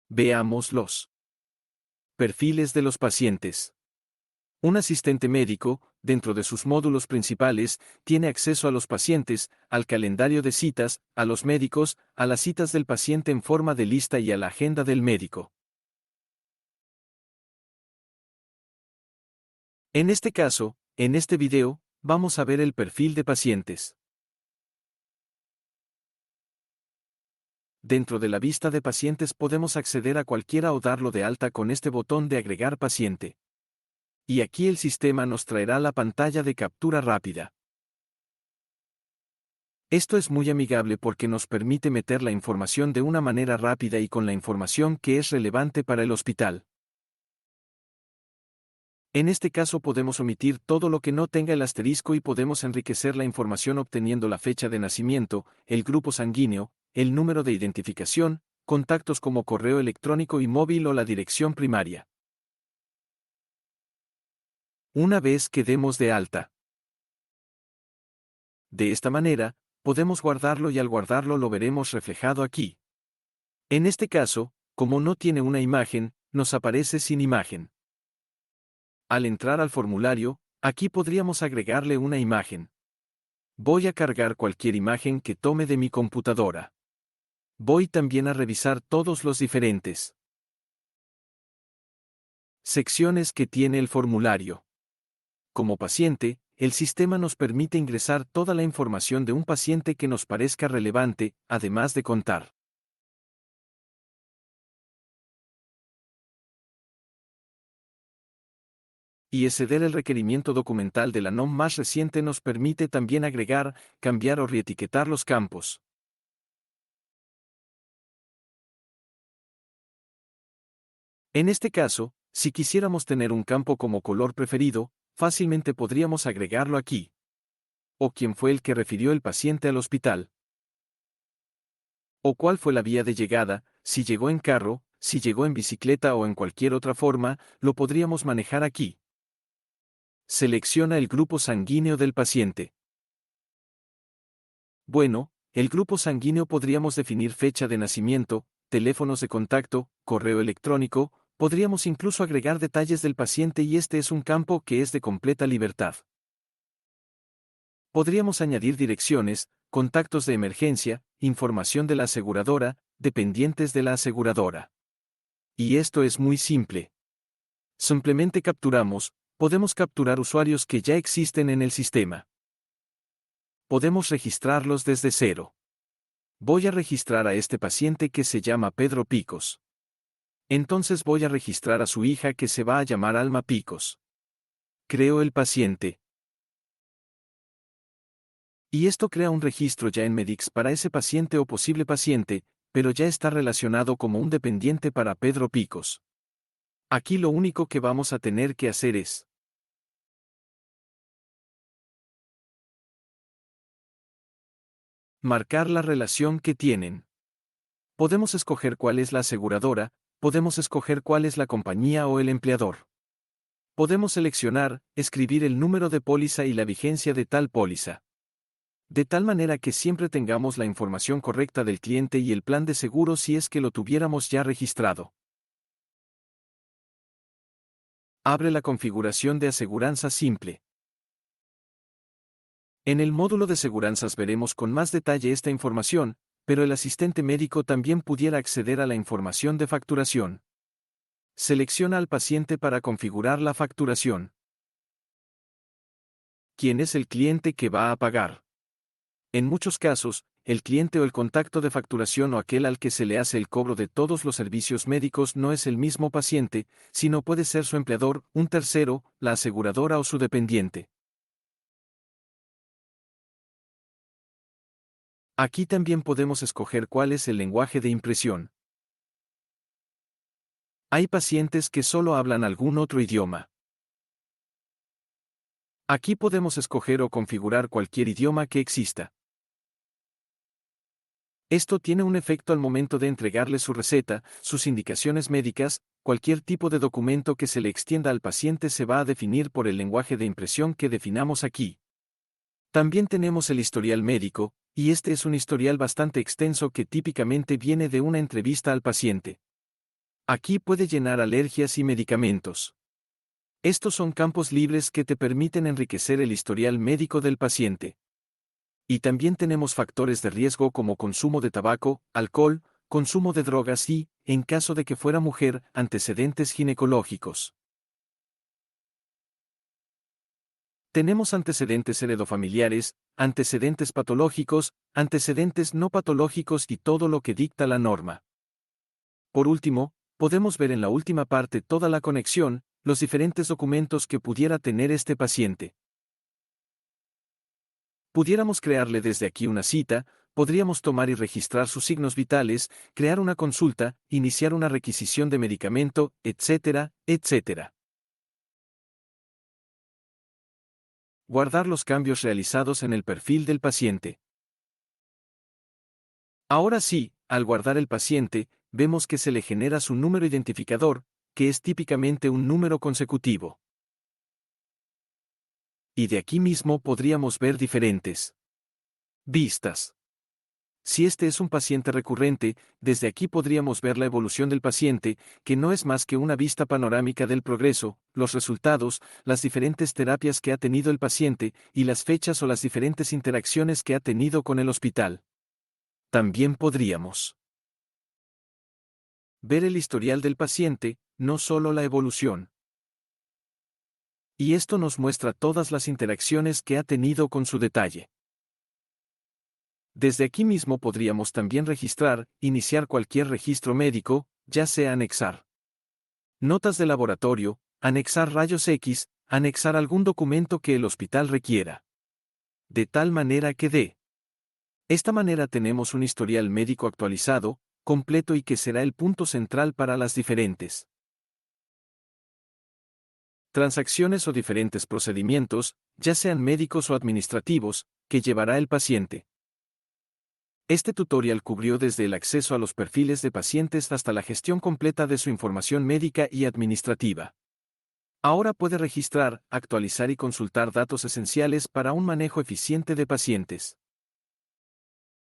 Veamos los perfiles de los pacientes. Un asistente médico, dentro de sus módulos principales, tiene acceso a los pacientes, al calendario de citas, a los médicos, a las citas del paciente en forma de lista y a la agenda del médico. En este caso, en este video, vamos a ver el perfil de pacientes. Dentro de la vista de pacientes podemos acceder a cualquiera o darlo de alta con este botón de agregar paciente. Y aquí el sistema nos traerá la pantalla de captura rápida. Esto es muy amigable porque nos permite meter la información de una manera rápida y con la información que es relevante para el hospital. En este caso podemos omitir todo lo que no tenga el asterisco y podemos enriquecer la información obteniendo la fecha de nacimiento, el grupo sanguíneo, el número de identificación, contactos como correo electrónico y móvil o la dirección primaria. Una vez que demos de alta. De esta manera, podemos guardarlo y al guardarlo lo veremos reflejado aquí. En este caso, como no tiene una imagen, nos aparece sin imagen. Al entrar al formulario, aquí podríamos agregarle una imagen. Voy a cargar cualquier imagen que tome de mi computadora. Voy también a revisar todos los diferentes secciones que tiene el formulario. Como paciente, el sistema nos permite ingresar toda la información de un paciente que nos parezca relevante, además de contar y exceder el requerimiento documental de la NOM más reciente nos permite también agregar, cambiar o reetiquetar los campos. En este caso, si quisiéramos tener un campo como color preferido, fácilmente podríamos agregarlo aquí. O quién fue el que refirió el paciente al hospital. O cuál fue la vía de llegada, si llegó en carro, si llegó en bicicleta o en cualquier otra forma, lo podríamos manejar aquí. Selecciona el grupo sanguíneo del paciente. Bueno, el grupo sanguíneo podríamos definir fecha de nacimiento, teléfonos de contacto, correo electrónico, podríamos incluso agregar detalles del paciente y este es un campo que es de completa libertad. Podríamos añadir direcciones, contactos de emergencia, información de la aseguradora, dependientes de la aseguradora. Y esto es muy simple. Simplemente capturamos, podemos capturar usuarios que ya existen en el sistema. Podemos registrarlos desde cero. Voy a registrar a este paciente que se llama Pedro Picos. Entonces voy a registrar a su hija que se va a llamar Alma Picos. Creo el paciente. Y esto crea un registro ya en Medix para ese paciente o posible paciente, pero ya está relacionado como un dependiente para Pedro Picos. Aquí lo único que vamos a tener que hacer es marcar la relación que tienen. Podemos escoger cuál es la aseguradora, podemos escoger cuál es la compañía o el empleador. Podemos seleccionar, escribir el número de póliza y la vigencia de tal póliza. De tal manera que siempre tengamos la información correcta del cliente y el plan de seguro si es que lo tuviéramos ya registrado. Abre la configuración de aseguranza simple. En el módulo de seguranzas veremos con más detalle esta información, pero el asistente médico también pudiera acceder a la información de facturación. Selecciona al paciente para configurar la facturación. ¿Quién es el cliente que va a pagar? En muchos casos, el cliente o el contacto de facturación o aquel al que se le hace el cobro de todos los servicios médicos no es el mismo paciente, sino puede ser su empleador, un tercero, la aseguradora o su dependiente. Aquí también podemos escoger cuál es el lenguaje de impresión. Hay pacientes que solo hablan algún otro idioma. Aquí podemos escoger o configurar cualquier idioma que exista. Esto tiene un efecto al momento de entregarle su receta, sus indicaciones médicas, cualquier tipo de documento que se le extienda al paciente se va a definir por el lenguaje de impresión que definamos aquí. También tenemos el historial médico, y este es un historial bastante extenso que típicamente viene de una entrevista al paciente. Aquí puede llenar alergias y medicamentos. Estos son campos libres que te permiten enriquecer el historial médico del paciente. Y también tenemos factores de riesgo como consumo de tabaco, alcohol, consumo de drogas y, en caso de que fuera mujer, antecedentes ginecológicos. Tenemos antecedentes heredofamiliares, antecedentes patológicos, antecedentes no patológicos y todo lo que dicta la norma. Por último, podemos ver en la última parte toda la conexión, los diferentes documentos que pudiera tener este paciente. Pudiéramos crearle desde aquí una cita, podríamos tomar y registrar sus signos vitales, crear una consulta, iniciar una requisición de medicamento, etcétera, etcétera. Guardar los cambios realizados en el perfil del paciente. Ahora sí, al guardar el paciente, vemos que se le genera su número identificador, que es típicamente un número consecutivo. Y de aquí mismo podríamos ver diferentes vistas. Si este es un paciente recurrente, desde aquí podríamos ver la evolución del paciente, que no es más que una vista panorámica del progreso, los resultados, las diferentes terapias que ha tenido el paciente, y las fechas o las diferentes interacciones que ha tenido con el hospital. También podríamos ver el historial del paciente, no solo la evolución. Y esto nos muestra todas las interacciones que ha tenido con su detalle. Desde aquí mismo podríamos también registrar, iniciar cualquier registro médico, ya sea anexar notas de laboratorio, anexar rayos X, anexar algún documento que el hospital requiera. De tal manera que de esta manera tenemos un historial médico actualizado, completo y que será el punto central para las diferentes transacciones o diferentes procedimientos, ya sean médicos o administrativos, que llevará el paciente. Este tutorial cubrió desde el acceso a los perfiles de pacientes hasta la gestión completa de su información médica y administrativa. Ahora puede registrar, actualizar y consultar datos esenciales para un manejo eficiente de pacientes.